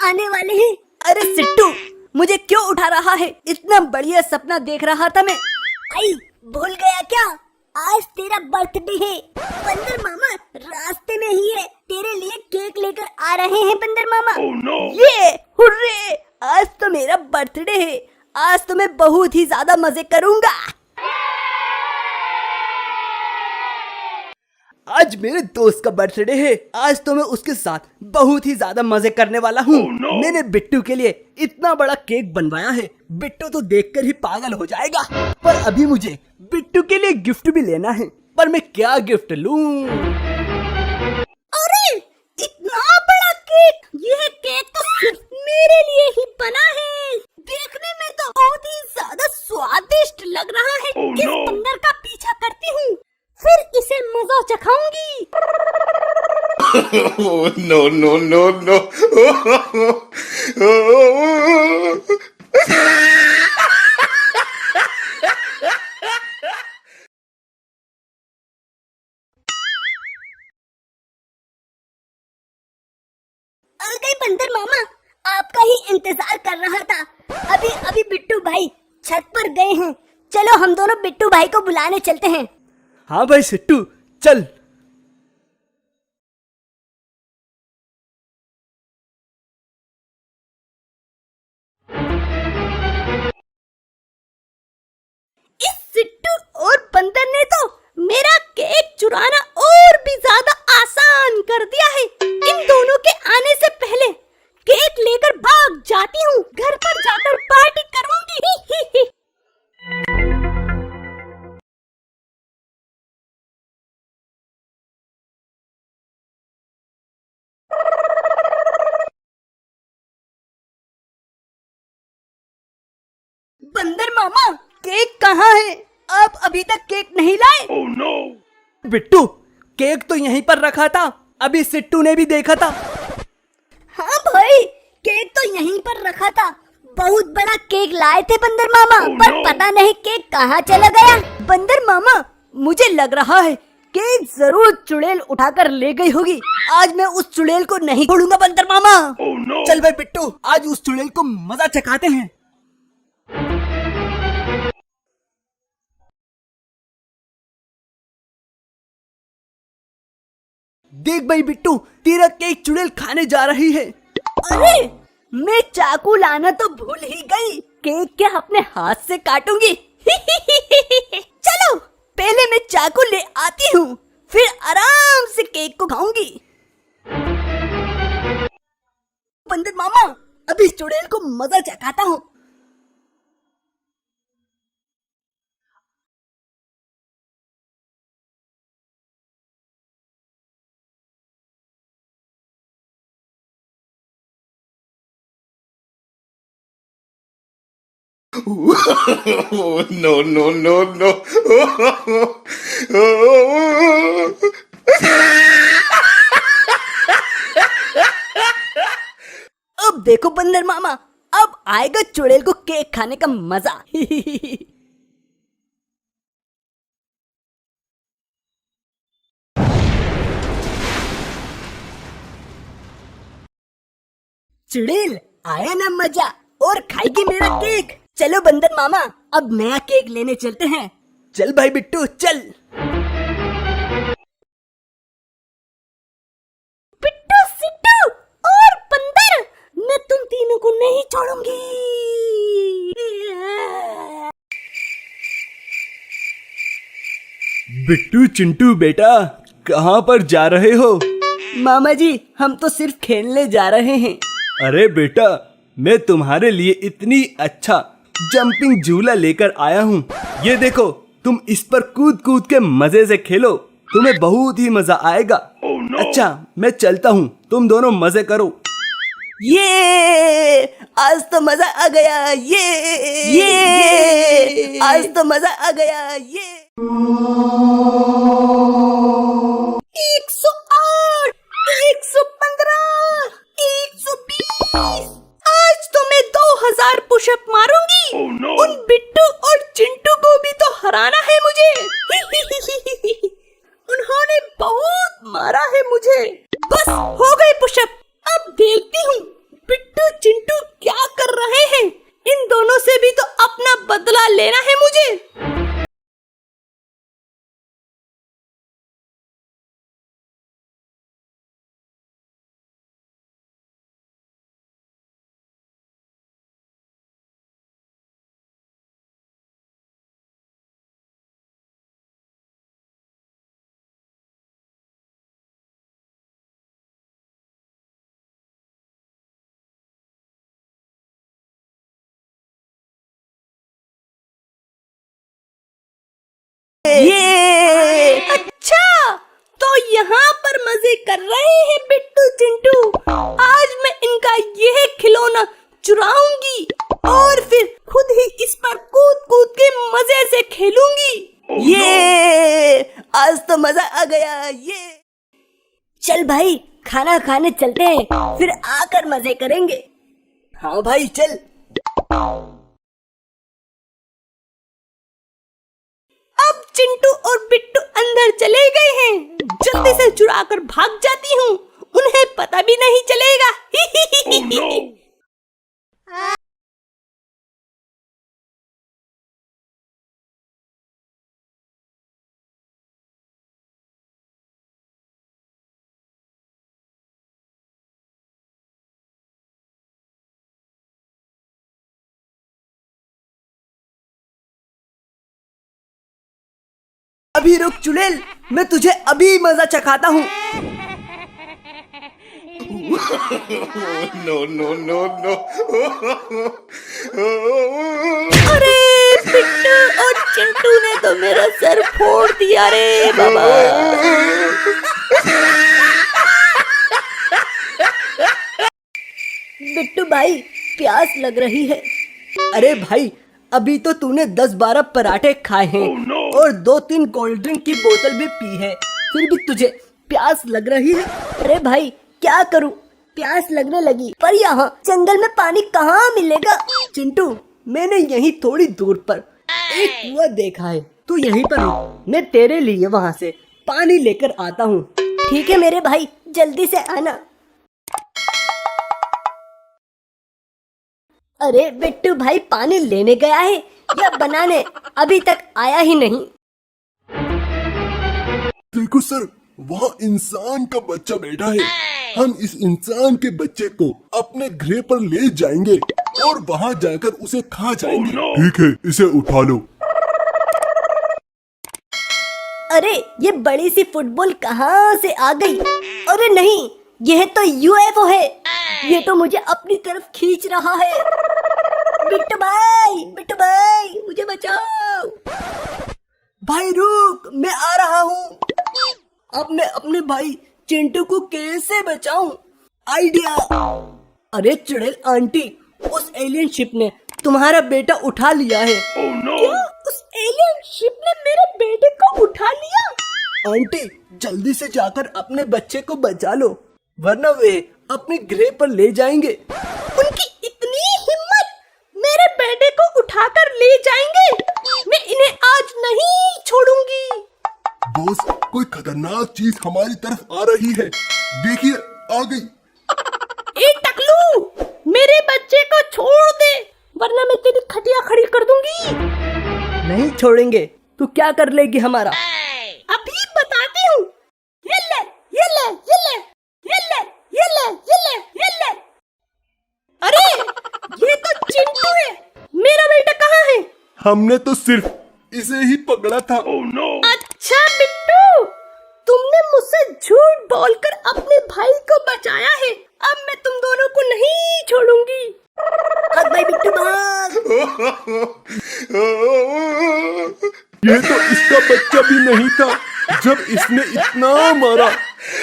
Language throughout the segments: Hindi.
आने वाले हैं। अरे सिट्टू, मुझे क्यों उठा रहा है? इतना बढ़िया सपना देख रहा था मैं। आई, भूल गया क्या? आज तेरा बर्थडे है। बंदर मामा रास्ते में ही है, तेरे लिए केक लेकर आ रहे हैं बंदर मामा। ये हुर्रे, आज तो मेरा बर्थडे है। आज तो मैं बहुत ही ज्यादा मजे करूंगा। आज मेरे दोस्त का बर्थडे है। आज तो मैं उसके साथ बहुत ही ज्यादा मजे करने वाला हूँ। मैंने बिट्टू के लिए इतना बड़ा केक बनवाया है, बिट्टू तो देखकर ही पागल हो जाएगा। पर अभी मुझे बिट्टू के लिए गिफ्ट भी लेना है, पर मैं क्या गिफ्ट लूँ? अरे इतना बड़ा केक! यह केक तो सिर्फ मेरे लिए ही बना है। देखने में तो बहुत ही ज्यादा स्वादिष्ट लग रहा है। किस बंदर का पीछा करती हूँ, फिर इसे मजा चखाऊंगी। No, no, no, no. आ गए बंदर मामा, आपका ही इंतजार कर रहा था। अभी बिट्टू भाई छत पर गए हैं। चलो हम दोनों बिट्टू भाई को बुलाने चलते हैं। हाँ भाई सिट्टू, चल। इस सिट्टू और बंदर ने तो मेरा केक चुराना और भी ज्यादा आसान कर दिया है। इन दोनों के आने से पहले केक लेकर भाग जाती हूँ। घर पर जाकर पार्टी करूंगी। बंदर मामा, केक कहाँ है? आप अभी तक केक नहीं लाए? Oh no! बिट्टू, केक तो यहीं पर रखा था, अभी सिट्टू ने भी देखा था। हाँ भाई, केक तो यहीं पर रखा था। बहुत बड़ा केक लाए थे बंदर मामा, पर पता नहीं केक कहाँ चला गया। बंदर मामा, मुझे लग रहा है केक जरूर चुड़ैल उठाकर ले गई होगी। आज मैं उस चुड़ैल को नहीं छोड़ूंगा बंदर मामा। चल भाई बिट्टू, आज उस चुड़ैल को मजा चखाते हैं। देख भाई बिट्टू, तेरा केक चुड़ैल खाने जा रही है। अरे मैं चाकू लाना तो भूल ही गई। केक क्या अपने हाथ से काटूंगी? चलो पहले मैं चाकू ले आती हूँ, फिर आराम से केक को खाऊंगी। बंदर मामा, अभी चुड़ैल को मजा चखाता हूँ। No, no, no, no. अब देखो बंदर मामा, अब आएगा चुड़ैल को केक खाने का मजा। चुड़ैल, आया ना मजा? और खाएगी मेरा केक। चलो बंदर मामा, अब नया केक लेने चलते हैं। चल भाई बिट्टू, चल। बिट्टू, सिट्टू और बंदर, मैं तुम तीनों को नहीं छोड़ूंगी। बिट्टू चिंटू बेटा, कहाँ पर जा रहे हो? मामा जी, हम तो सिर्फ खेलने जा रहे हैं। अरे बेटा, मैं तुम्हारे लिए इतनी अच्छा जंपिंग झूला लेकर आया हूँ। ये देखो, तुम इस पर कूद कूद के मजे से खेलो, तुम्हें बहुत ही मजा आएगा। अच्छा, मैं चलता हूँ, तुम दोनों मजे करो। ये आज तो मजा आ गया। ये आज तो मजा आ गया। ये 108, 115, 120। आज तो मैं 2000 पुशअप मारूंगी। उन बिट्टू और चिंटू को भी तो हराना है मुझे। उन्होंने बहुत मारा है मुझे। बस हो गए पुशअप। अब देखती हूँ बिट्टू कर रहे हैं बिट्टू चिंटू? आज मैं इनका यह खिलौना चुराऊंगी और फिर खुद ही इस पर कूद कूद के मजे से खेलूंगी। ये आज तो मजा आ गया। ये चल भाई, खाना खाने चलते हैं, फिर आकर मजे करेंगे। हाँ भाई चल। अब चिंटू और बिट्टू अंदर चले गए हैं। जल्दी से चुरा कर भाग जाती हूँ, उन्हें पता भी नहीं चलेगा। अभी रुक चुड़ैल, मैं तुझे अभी मजा चखाता हूँ। No, no, no, no. अरे बिट्टू और चिंटू ने तो मेरा सर फोड़ दिया रे बाबा। बिट्टू भाई, प्यास लग रही है। अरे भाई, अभी तो तूने 10-12 पराठे खाए हैं और 2-3 कोल्ड ड्रिंक की बोतल भी पी है, फिर भी तुझे प्यास लग रही है। अरे भाई क्या करूं, प्यास लगने लगी, पर यहाँ जंगल में पानी कहाँ मिलेगा। चिंटू, मैंने यहीं थोड़ी दूर पर एक कुआं देखा है, तू यहीं पर रुक, मैं तेरे लिए वहाँ से पानी लेकर आता हूँ। ठीक है मेरे भाई, जल्दी से आना। अरे बिट्टू भाई पानी लेने गया है या बनाने, अभी तक आया ही नहीं। देखो सर, वहाँ इंसान का बच्चा बैठा है। हम इस इंसान के बच्चे को अपने घर पर ले जाएंगे और वहाँ जाकर उसे खा जाएंगे। ठीक है, इसे उठा लो। अरे ये बड़ी सी फुटबॉल कहाँ से आ गई? अरे नहीं, यह तो यूएफओ है, ये तो मुझे अपनी तरफ खींच रहा है। बिट्टू भाई मुझे बचाओ। भाई रुक, मैं आ रहा हूँ। अब मैं अपने भाई चिंटू को कैसे बचाऊं? आइडिया। अरे चुड़ैल आंटी, उस एलियन शिप ने तुम्हारा बेटा उठा लिया है। क्या उस एलियन शिप ने मेरे बेटे को उठा लिया? आंटी जल्दी से जाकर अपने बच्चे को बचा लो, वरना वे अपने गृह पर ले जाएंगे। उनकी इतनी हिम्मत, मेरे बेटे को उठाकर ले जाएंगे? मैं इन्हें आज नहीं छोड़ूंगी। बॉस, कोई खतरनाक चीज हमारी तरफ आ रही है, देखिए आ गई। ए टकलू, मेरे बच्चे को छोड़ दे, वरना मैं तेरी खटिया खड़ी कर दूंगी। नहीं छोड़ेंगे, तू क्या कर लेगी हमारा? अभी बताती हूँ। ये ले, ये ले, ये ले, ये ले, ये ले, ये ले, ये ले। अरे ये तो चिंटू है, मेरा बेटा कहाँ है? हमने तो सिर्फ इसे ही पकड़ा था। अच्छा बिट्टू, तुमने मुझसे झूठ बोलकर अपने भाई को बचाया है, अब मैं तुम दोनों को नहीं छोड़ूंगी। भाग भाई बिट्टू भाग। ये तो इसका बच्चा भी नहीं था, जब इसने इतना मारा।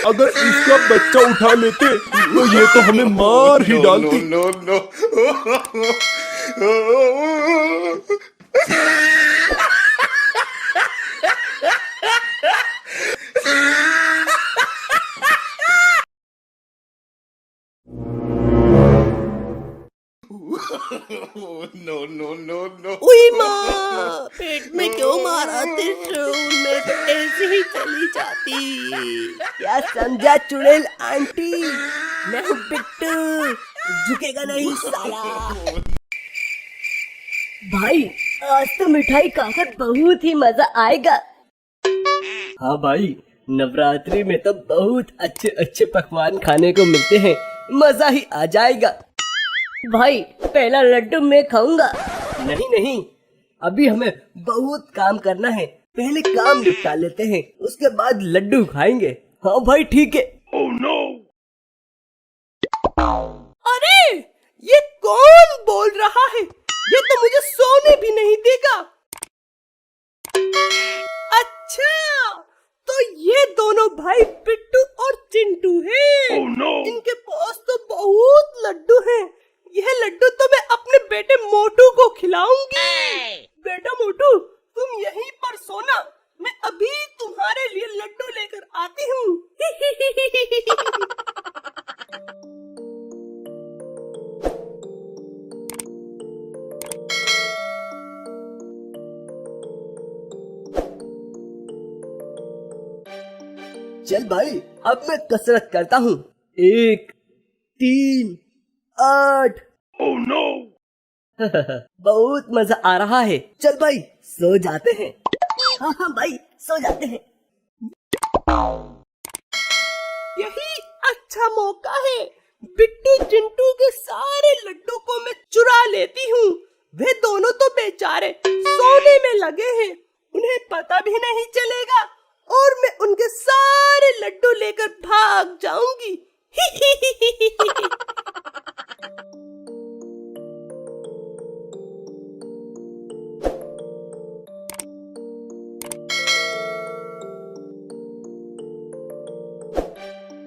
अगर इसका बच्चा उठा लेते तो ये तो हमें मार ही डालती। No, no, no. No, no, no, no. उई माँ, पेट में क्यों मारा त्रिशूल, मैं तो ऐसे ही चली जाती। क्या समझा चुड़ैल आंटी, मैं हूँ बिट्टू, झुकेगा नहीं साला। भाई आज तो मिठाई खाकर बहुत ही मजा आएगा। हाँ भाई, नवरात्रि में तो बहुत अच्छे अच्छे पकवान खाने को मिलते हैं, मजा ही आ जाएगा। भाई पहला लड्डू मैं खाऊंगा। नहीं, अभी हमें बहुत काम करना है, पहले काम निपटा लेते हैं, उसके बाद लड्डू खाएंगे। हाँ भाई ठीक है। अरे ये कौन बोल रहा है? ये तो मुझे सोने भी नहीं देगा। अच्छा, तो ये दोनों भाई बिट्टू और चिंटू हैं। इनके पास तो बहुत लड्डू हैं। यह लड्डू तो मैं अपने बेटे मोटू को खिलाऊंगी। बेटा मोटू, तुम यहीं पर सोना, मैं अभी तुम्हारे लिए लड्डू लेकर आती हूँ। चल भाई, अब मैं कसरत करता हूँ। 1, 3, 8। Oh no. बहुत मजा आ रहा है। चल भाई, सो जाते हैं। हाँ भाई, सो जाते हैं। यही अच्छा मौका है। बिट्टू चिंटू के सारे लड्डू को मैं चुरा लेती हूँ। वे दोनों तो बेचारे सोने में लगे हैं, उन्हें पता भी नहीं चलेगा और मैं उनके सारे लड्डू लेकर भाग जाऊंगी।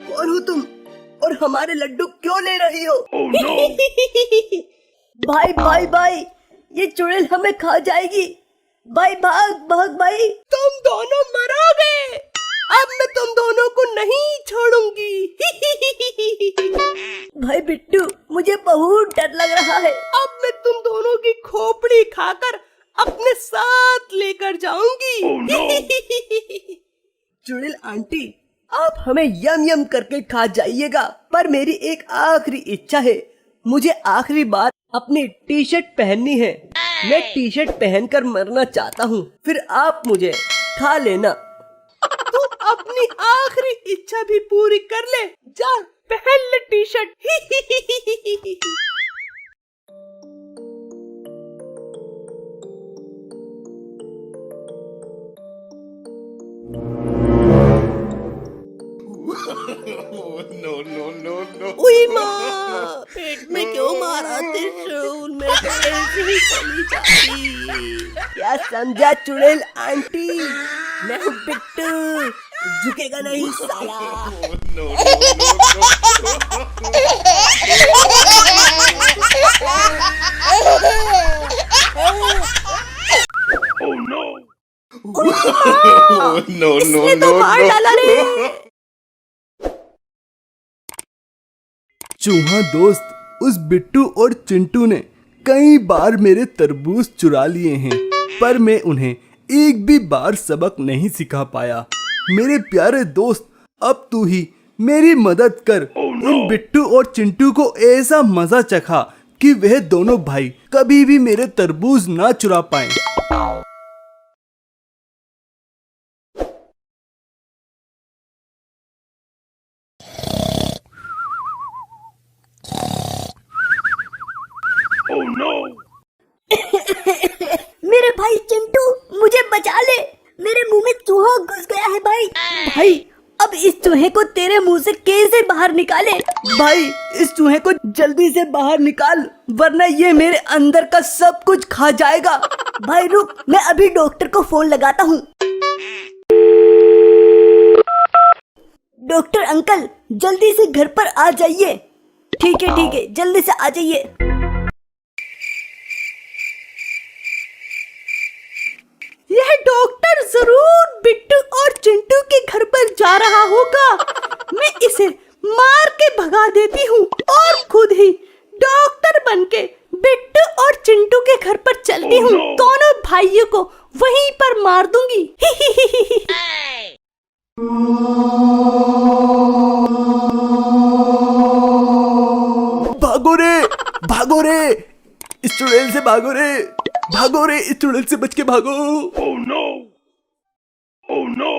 कौन हो तुम और हमारे लड्डू क्यों ले रही हो? oh, no. भाई भाई भाई, ये चुड़ैल हमें खा जाएगी। भाई भाग भाग भाई। तुम दोनों मरोगे। अब मैं तुम दोनों को नहीं छोड़ूंगी। भाई बिट्टू, मुझे बहुत डर लग रहा है। अब मैं तुम दोनों की खोपड़ी खाकर अपने साथ लेकर जाऊंगी। oh, no. चुड़ैल आंटी, आप हमें यम यम करके खा जाइएगा, पर मेरी एक आखिरी इच्छा है। मुझे आखिरी बार अपनी टी शर्ट पहननी है। मैं टी शर्ट पहनकर मरना चाहता हूँ, फिर आप मुझे खा लेना। तू अपनी आखिरी इच्छा भी पूरी कर ले। जा, पहन ले T shirt. No, no, no, no. उई माँ, पेट में क्यों मारा त्रिशूल? मैं तो ऐसे ही चली जाती। क्या समझा चुड़ैल आंटी? मैं हूँ बिट्टू, झुकेगा नहीं साला। No, no, no, इसने तो मार डाला रे। चूहा दोस्त, उस बिट्टू और चिंटू ने कई बार मेरे तरबूज चुरा लिए हैं, पर मैं उन्हें एक भी बार सबक नहीं सिखा पाया। मेरे प्यारे दोस्त, अब तू ही मेरी मदद कर। उन बिट्टू और चिंटू को ऐसा मजा चखा कि वह दोनों भाई कभी भी मेरे तरबूज ना चुरा पाएं। मेरे भाई चिंटू, मुझे बचा ले। मेरे मुंह में चूहा घुस गया है भाई। भाई, अब इस चूहे को तेरे मुंह से कैसे बाहर निकाले? भाई, इस चूहे को जल्दी से बाहर निकाल, वरना ये मेरे अंदर का सब कुछ खा जाएगा। भाई रुक, मैं अभी डॉक्टर को फोन लगाता हूँ। डॉक्टर अंकल, जल्दी से घर पर आ जाइए। ठीक है, जल्दी से आ जाइए। यह डॉक्टर जरूर बिट्टू और चिंटू के घर पर जा रहा होगा। मैं इसे मार के भगा देती हूँ और खुद ही डॉक्टर बनके बिट्टू और चिंटू के घर पर चलती हूँ। दोनों भाइयों को वहीं पर मार दूंगी। भागो रे, भागो रे, इस चुड़ैल से भागो रे, भागो रे, इस चुड़ैल से बच के भागो। Oh no! Oh no!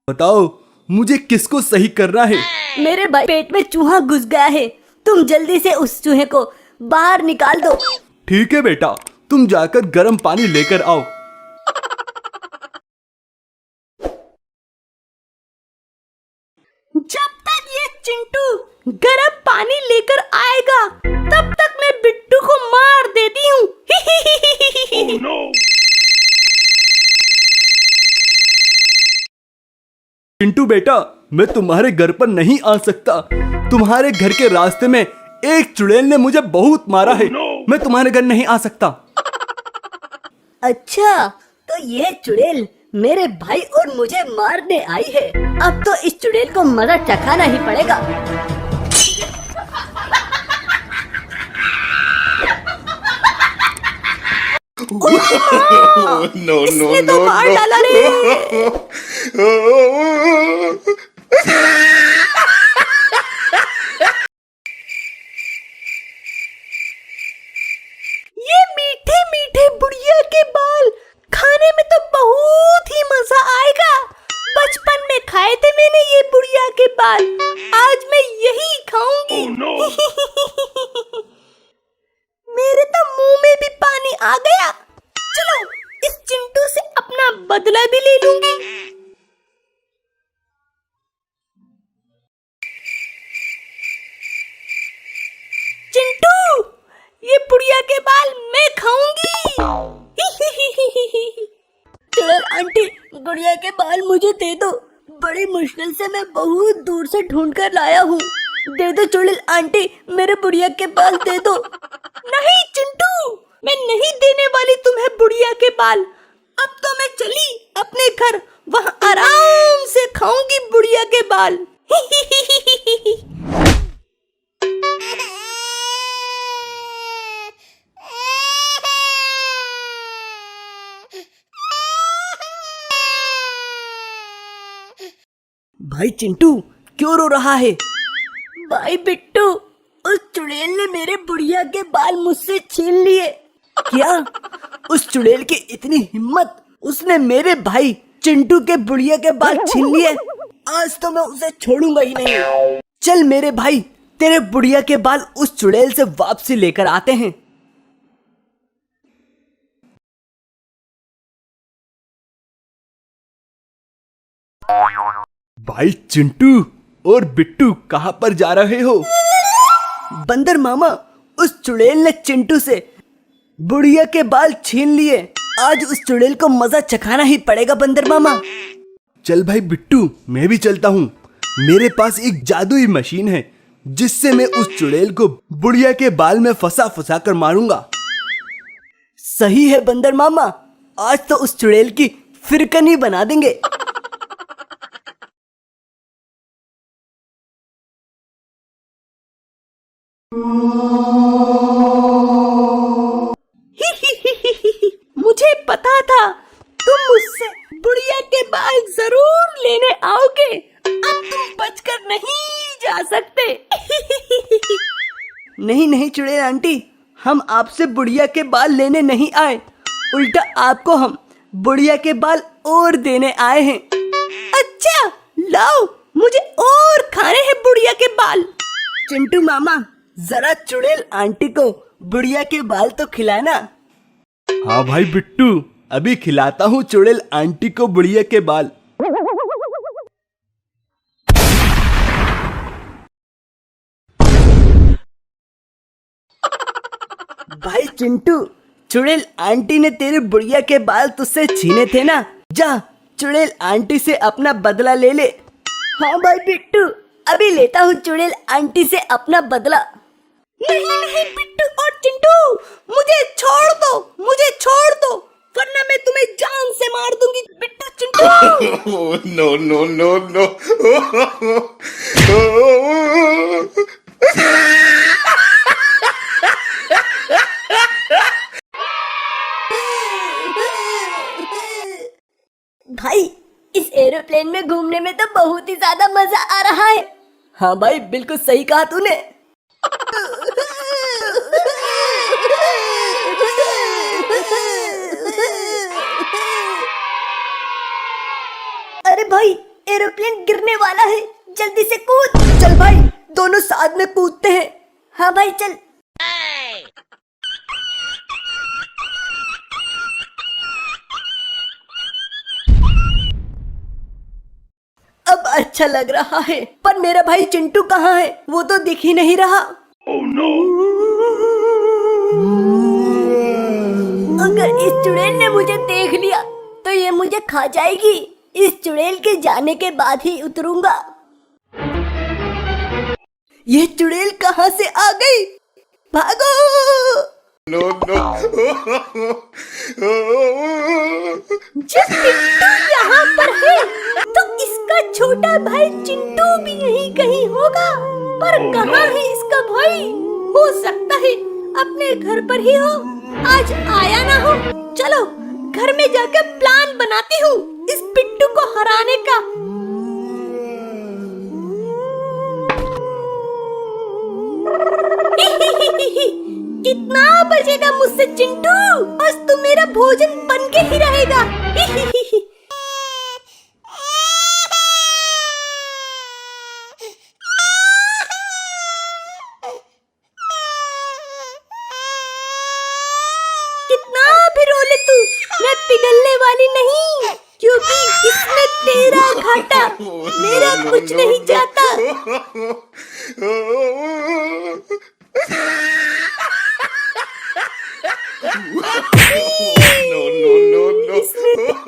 बताओ, मुझे किसको सही करना है? मेरे भाई पेट में चूहा घुस गया है। तुम जल्दी से उस चूहे को बाहर निकाल दो। ठीक है बेटा, तुम जाकर गर्म पानी लेकर आओ। जब तक ये चिंटू गर्म पानी लेकर आएगा, तब तक मैं बिट्टू को मार देती बेटा, मैं तुम्हारे घर पर नहीं आ सकता। तुम्हारे घर के रास्ते में एक चुड़ैल ने मुझे बहुत मारा है। मैं तुम्हारे घर नहीं आ सकता। अच्छा, तो यह चुड़ैल मेरे भाई और मुझे मारने आई है। अब तो इस चुड़ैल को मजा चखाना ही पड़ेगा। Oh, no, no, इसने तो no, मार no. डाला रे। ये मीठे मीठे बुढ़िया के बाल खाने में तो बहुत ही मजा आएगा। बचपन में खाए थे मैंने ये बुढ़िया के बाल, आज मैं यही खाऊंगी। मेरे तो मुंह में भी पानी आ गया। चलो इस चिंटू से अपना बदला भी ले लूंगी। चिंटू, ये बुढ़िया के बाल मैं खाऊंगी। चलो आंटी, बुढ़िया के बाल मुझे दे दो। बड़ी मुश्किल से मैं बहुत दूर से ढूंढ कर लाया हूँ। दे दो चुड़ैल आंटी, मेरे बुढ़िया के बाल दे दो। नहीं चिंटू, मैं नहीं देने वाली तुम्हें बुढ़िया के बाल। अब तो मैं चली अपने घर, वहाँ आराम से खाऊंगी बुढ़िया के बाल। भाई चिंटू क्यों रो रहा है? भाई बिट्टू, उस चुड़ैल ने मेरे बुढ़िया के बाल मुझसे छीन लिए। क्या? उस चुड़ैल की इतनी हिम्मत, उसने मेरे भाई चिंटू के बुढ़िया के बाल छीन लिए। आज तो मैं उसे छोड़ूंगा ही नहीं। चल मेरे भाई, तेरे बुढ़िया के बाल उस चुड़ैल से वापसी लेकर आते हैं। भाई चिंटू और बिट्टू कहाँ पर जा रहे हो? बंदर मामा, उस चुड़ैल ने चिंटू से बुढ़िया के बाल छीन लिए। आज उस चुड़ैल को मजा चखाना ही पड़ेगा बंदर मामा। चल भाई बिट्टू, मैं भी चलता हूँ। मेरे पास एक जादुई मशीन है जिससे मैं उस चुड़ैल को बुढ़िया के बाल में फंसा फंसा कर मारूंगा। सही है बंदर मामा, आज तो उस चुड़ैल की फिरकनी बना देंगे। मुझे पता था तुम मुझसे बुढ़िया के बाल जरूर लेने आओगे। अब तुम बचकर नहीं जा सकते। नहीं नहीं चुड़ैल आंटी, हम आपसे बुढ़िया के बाल लेने नहीं आए, उल्टा आपको हम बुढ़िया के बाल और देने आए हैं। अच्छा लाओ, मुझे और खाने हैं बुढ़िया के बाल। चिंटू मामा, जरा चुड़ैल आंटी को बुढ़िया के बाल तो खिलाना। हाँ भाई बिट्टू, अभी खिलाता हूँ चुड़ैल आंटी को बुढ़िया के बाल। भाई चिंटू, चुड़ैल आंटी ने तेरे बुढ़िया के बाल तुझसे छीने थे ना, जा चुड़ैल आंटी से अपना बदला ले ले। हाँ भाई बिट्टू, अभी लेता हूँ चुड़ैल आंटी से अपना बदला। नहीं नहीं बिट्टू और चिंटू, मुझे छोड़ दो, मुझे छोड़ दो, वरना मैं तुम्हें जान से मार दूंगी। Bittu Chintu. Oh, no, no, no, no. भाई, इस एरोप्लेन में घूमने में तो बहुत ही ज्यादा मजा आ रहा है। हाँ भाई, बिल्कुल सही कहा तूने। अरे भाई, एरोप्लेन गिरने वाला है, जल्दी से कूद। चल भाई, दोनों साथ में कूदते हैं। हाँ भाई चल। अब अच्छा लग रहा है, पर मेरा भाई चिंटू कहाँ है? वो तो दिख ही नहीं रहा। अगर इस चुड़ैल ने मुझे देख लिया तो ये मुझे खा जाएगी, इस चुड़ैल के जाने के बाद ही उतरूंगा। ये चुड़ैल कहाँ से आ गई? भागो! no, no. जब पिट्टू यहाँ पर है तो इसका छोटा भाई चिंटू भी यहीं कहीं होगा। पर कहाँ है इसका भाई? हो सकता है अपने घर पर ही हो, आज आया ना हो। चलो घर में जाकर प्लान बनाती हूँ इस पिट्टू को हराने का। कितना बचेगा मुझसे चिंटू? आज तो मेरा भोजन बन के ही रहेगा। कितना भी रो ले तू, मैं पिघलने वाली नहीं, क्योंकि इसमें तेरा घाटा, मेरा कुछ नहीं जाता। no.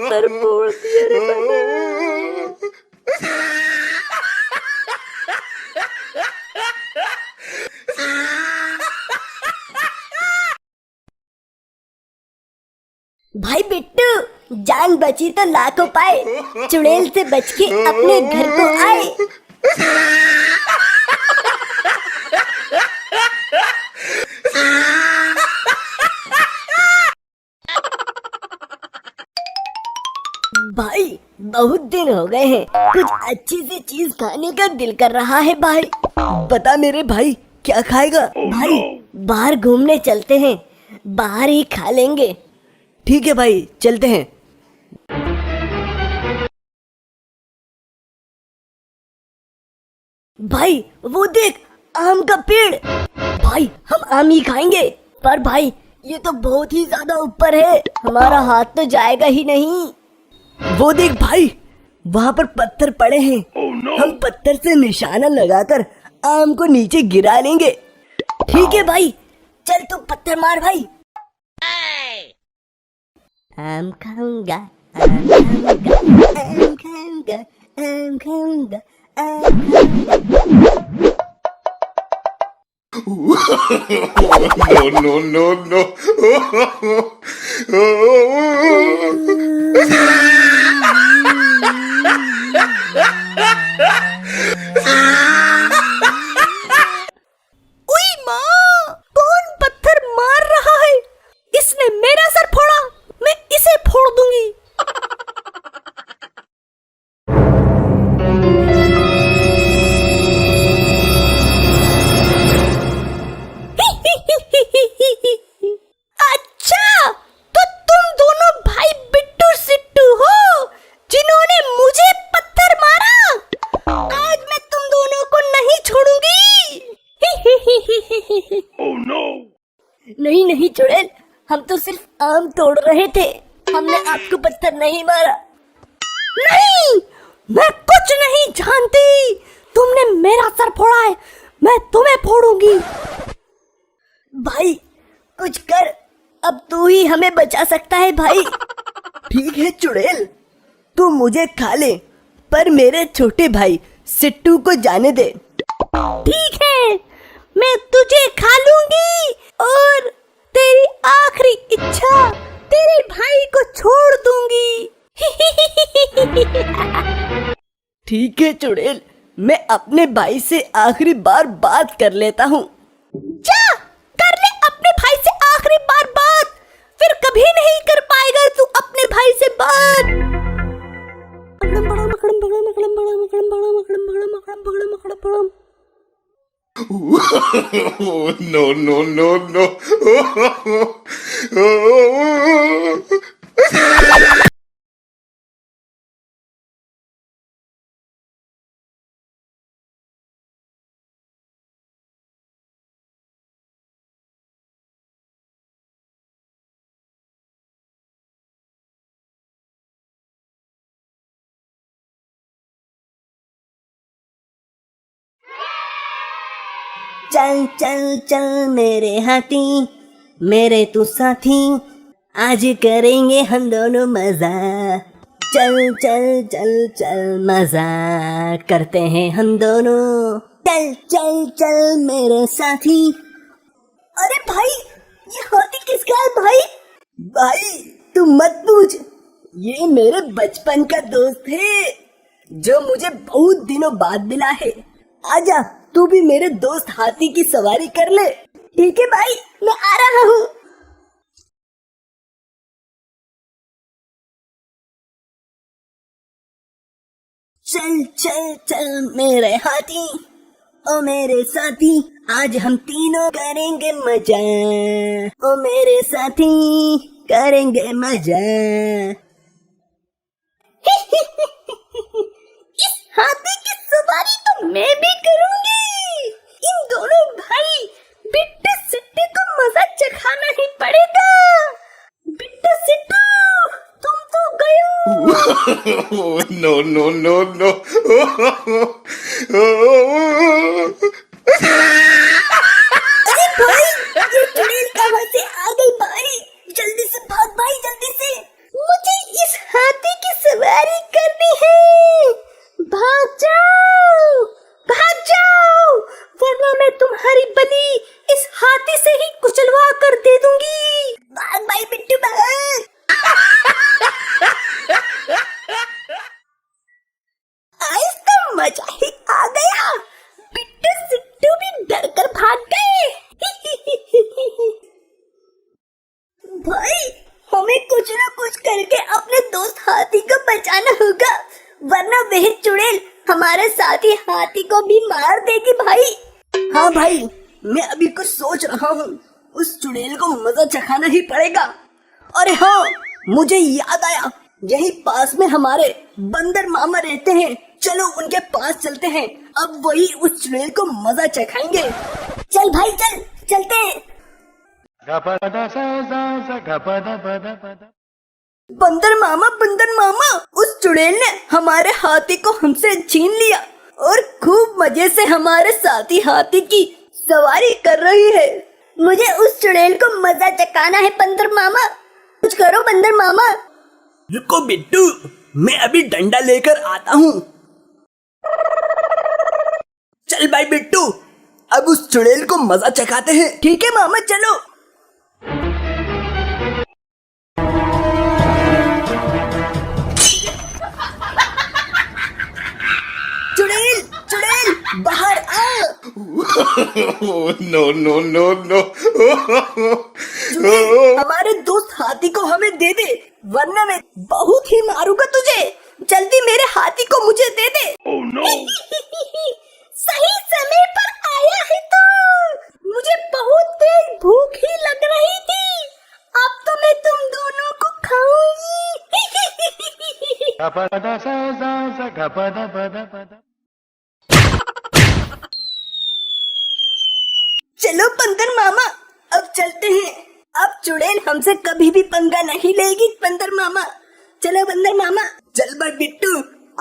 पर बोल दिया रे बाबा। भाई बिट्टू, जान बची तो लाखों पाए। चुड़ैल से बच के अपने घर को आए। भाई बहुत दिन हो गए हैं, कुछ अच्छी सी चीज खाने का दिल कर रहा है भाई। बता मेरे भाई, क्या खाएगा? भाई बाहर घूमने चलते हैं, बाहर ही खा लेंगे। ठीक है भाई, चलते हैं। भाई वो देख, आम का पेड़। भाई हम आम ही खाएंगे, पर भाई ये तो बहुत ही ज्यादा ऊपर है, हमारा हाथ तो जाएगा ही नहीं। वो देख भाई, वहाँ पर पत्थर पड़े हैं। हम पत्थर से निशाना लगाकर आम को नीचे गिरा लेंगे। ठीक है भाई, चल तू पत्थर मार भाई। आम खाऊंगा, आम खाऊंगा, आम खाऊंगा, आम खाऊंगा, आम खाऊंगा। no. उई माँ, कौन पत्थर मार रहा है? इसने मेरा सर फोड़ा, मैं इसे फोड़ दूंगी। अच्छा, तो तुम दोनों भाई बिट्टू सिट्टू हो जिन्होंने मुझे पत्थर मारा। आज मैं तुम दोनों को नहीं छोड़ूंगी। नहीं चुड़ैल, हम तो सिर्फ आम तोड़ रहे थे, हमने आपको पत्थर नहीं मारा। नहीं, मैं कुछ नहीं जानती। तुमने मेरा सर फोड़ा है, मैं तुम्हें फोड़ूंगी। भाई कुछ कर, अब तू ही हमें बचा सकता है भाई। ठीक है चुड़ैल, तू मुझे खा ले, पर मेरे छोटे भाई सिट्टू को जाने दे। ठीक है, मैं तुझे खा लूंगी और तेरी आखिरी इच्छा, तेरे भाई को छोड़ दूंगी। ठीक है चुड़ैल, मैं अपने भाई से आखिरी बार बात कर लेता हूँ। जा कर ले अपने भाई से आखिरी बार बात, फिर कभी नहीं कर पाएगा तू अपने भाई से बात। no. चल चल चल मेरे हाथी, मेरे तू साथी, आज करेंगे हम दोनों मजा। चल चल चल चल मजा करते हैं हम दोनों, चल चल चल मेरे साथी। अरे भाई, ये हाथी किसका है भाई? भाई तू मत पूछ, ये मेरे बचपन का दोस्त है जो मुझे बहुत दिनों बाद मिला है। आजा तू भी मेरे दोस्त हाथी की सवारी कर ले। ठीक है भाई, मैं आ रहा हूँ। चल चल चल मेरे हाथी, ओ मेरे साथी, आज हम तीनों करेंगे मजा, ओ मेरे साथी करेंगे मजा। इस हाथी की सवारी तो मैं भी करूंगी। इन दोनों भाई बिट्टू सिट्टू को मजा चखाना ही पड़ेगा। बिट्टू सिट्टू तुम तो गयो। No, no, no, no. अरे भाई, ये चुड़ैल कहाँ से आ गई भाई? जल्दी से भाग भाई, जल्दी से। मुझे इस हाथी की सवारी करनी है। भाग जाओ, वरना मैं तुम्हारी बलि इस हाथी से ही कुचलवा कर दे दूंगी। भाग भाई बिट्टू भाग। आज तो मजा ही आ गया। बिट्टू सिट्टू भी डर कर भाग गए। भाई हमें कुछ न कुछ करके अपने दोस्त हाथी को बचाना होगा, वरना वह चुड़ैल हमारे साथी हाथी को भी मार देगी भाई। हाँ भाई, मैं अभी कुछ सोच रहा हूँ। उस चुड़ैल को मजा चखाना ही पड़ेगा। अरे हाँ, मुझे याद आया, यही पास में हमारे बंदर मामा रहते हैं। चलो उनके पास चलते हैं, अब वही उस चुड़ैल को मजा चखाएंगे। चल भाई चल, चलते हैं। बंदर मामा, उस चुड़ैल ने हमारे हाथी को हमसे छीन लिया और खूब मजे से हमारे साथी हाथी की सवारी कर रही है। मुझे उस चुड़ैल को मजा चखाना है बंदर मामा, कुछ करो बंदर मामा। रुको बिट्टू, मैं अभी डंडा लेकर आता हूँ। चल भाई बिट्टू, अब उस चुड़ैल को मजा चखाते हैं। ठीक है मामा, चलो। चुड़ैल बाहर आ। No, no, no, no. हमारे दोस्त हाथी को हमें दे दे, वरना मैं बहुत ही मारूंगा तुझे। जल्दी मेरे हाथी को मुझे दे दे। Oh no. सही समय पर आया है तो। मुझे बहुत तेज भूख ही लग रही थी। अब तो मैं तुम दोनों को खाऊंगी। चलो बंदर मामा, अब चलते हैं। अब चुड़ैल हमसे कभी भी पंगा नहीं लेगी बंदर मामा। चलो बंदर मामा। चल भाई बिट्टू,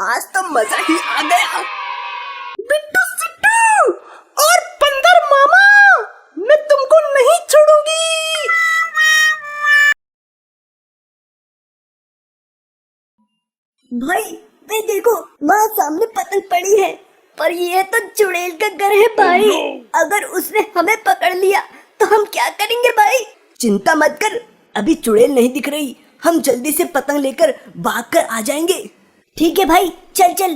आज तो मजा ही आ गया। बिट्टू सिट्टू और बंदर मामा, मैं तुमको नहीं छोड़ूंगी। भाई वे देखो, वहाँ सामने पतंग पड़ी है, पर ये तो चुड़ैल का घर है भाई। अगर उसने हमें पकड़ लिया तो हम क्या करेंगे भाई? चिंता मत कर, अभी चुड़ैल नहीं दिख रही, हम जल्दी से पतंग लेकर भागकर आ जाएंगे। ठीक है भाई, चल चल।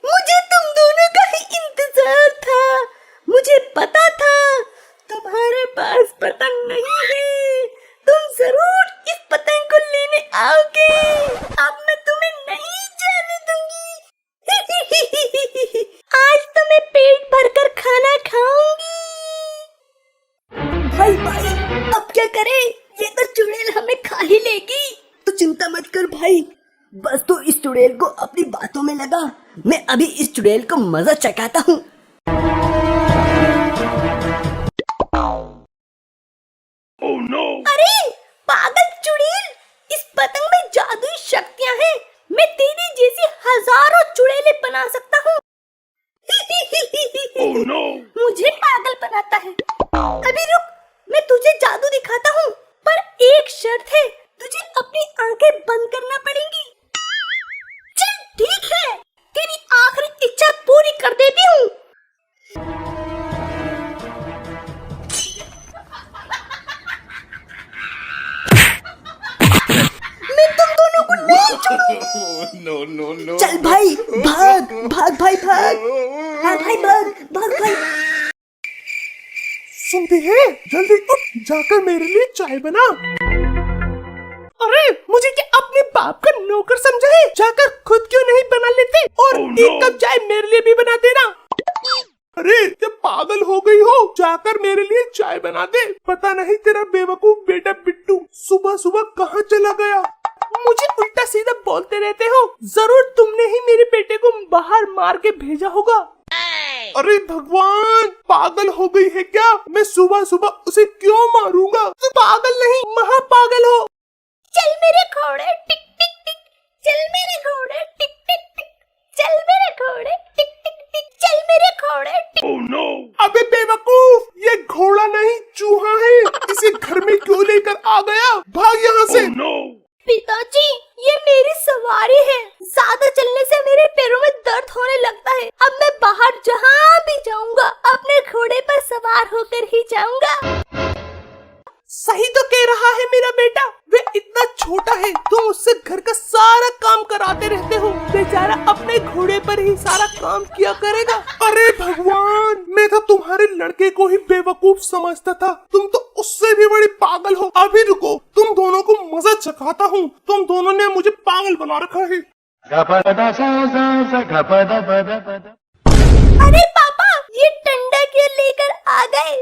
मुझे तुम दोनों का ही इंतजार था। मुझे पता था तुम्हारे पास पतंग नहीं है, तुम जरूर इस पतंग को लेने आओगे। अब मैं तुम्हें नहीं जाने दूंगी। आज तो मैं पेट भरकर खाना खाऊंगी। भाई अब क्या करें? ये तो चुड़ैल हमें खा ही लेगी। तो चिंता मत कर भाई, बस तू इस चुड़ैल को अपनी बातों में लगा। मैं अभी इस चुड़ैल को मजा चखाता हूँ। Oh no. अरे पागल चुड़ैल, इस पतंग में जादुई शक्तियाँ हैं। मैं तेरी जैसी हजारों चुड़ैलें बना सकता हूँ। Oh no. मुझे पागल बनाता है। अभी रुक, मैं तुझे जादू दिखाता हूँ, पर एक शर्त है, तुझे अपनी आंखें बंद करना पड़ेंगी। चल ठीक है, तेरी आखिरी इच्छा पूरी कर देती हूँ। मैं तुम दोनों को नहीं छोड़ूंगी। no, no, no. चल भाई, भाग भाग भाई भाग, हाँ भाई भाग भाग भाई। सुनती है, जल्दी उठ, जाकर मेरे लिए चाय बना। अरे मुझे क्या अपने बाप का नौकर समझा है? जाकर खुद क्यों नहीं बना लेते और एक कप चाय मेरे लिए भी बना देना। अरे क्या पागल हो गई हो? जाकर मेरे लिए चाय बना दे। पता नहीं तेरा बेवकूफ बेटा बिट्टू सुबह सुबह कहाँ चला गया। मुझे उल्टा सीधा बोलते रहते हो। जरूर तुमने ही मेरे बेटे को बाहर मार के भेजा होगा। अरे भगवान, पागल हो गई है क्या? मैं सुबह सुबह उसे क्यों मारूंगा? तू पागल नहीं, महापागल हो। चल मेरे घोड़े टिक टिक टिक, चल मेरे घोड़े टिक टिक टिक, चल मेरे घोड़े टिक टिक टिक, चल मेरे घोड़े टिक। Oh no! अबे बेवकूफ, ये घोड़ा नहीं चूहा है। इसे घर में क्यों लेकर आ गया? भाग यहाँ से। Oh no! पिताजी, ये मेरी सवारी है। ज्यादा चलने से मेरे पैरों में दर्द होने लगता है। अब मैं बाहर जहाँ भी जाऊंगा अपने घोड़े पर सवार होकर ही जाऊंगा। सही तो कह रहा है मेरा बेटा। वे इतना छोटा है, तुम उससे घर का सारा काम कराते रहते हो। बेचारा अपने घोड़े पर ही सारा काम किया करेगा। अरे भगवान, मैं तो तुम्हारे लड़के को ही बेवकूफ समझता था। तुम तो उससे भी बड़ी पागल हो। अभी रुको, तुम दोनों को मजा चखाता हूँ। तुम दोनों ने मुझे पागल बना रखा है। अरे पापा, ये टंडा क्यों लेकर आ गए?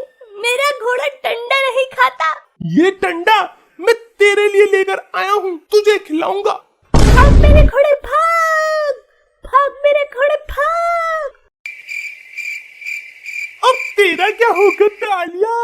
मेरा घोड़ा टंडा नहीं खाता। ये टंडा मैं तेरे लिए लेकर आया हूँ, तुझे खिलाऊंगा। भाग मेरे घोड़े भाग, भाग मेरे घोड़े भाग। अब तेरा क्या होगा तालिया?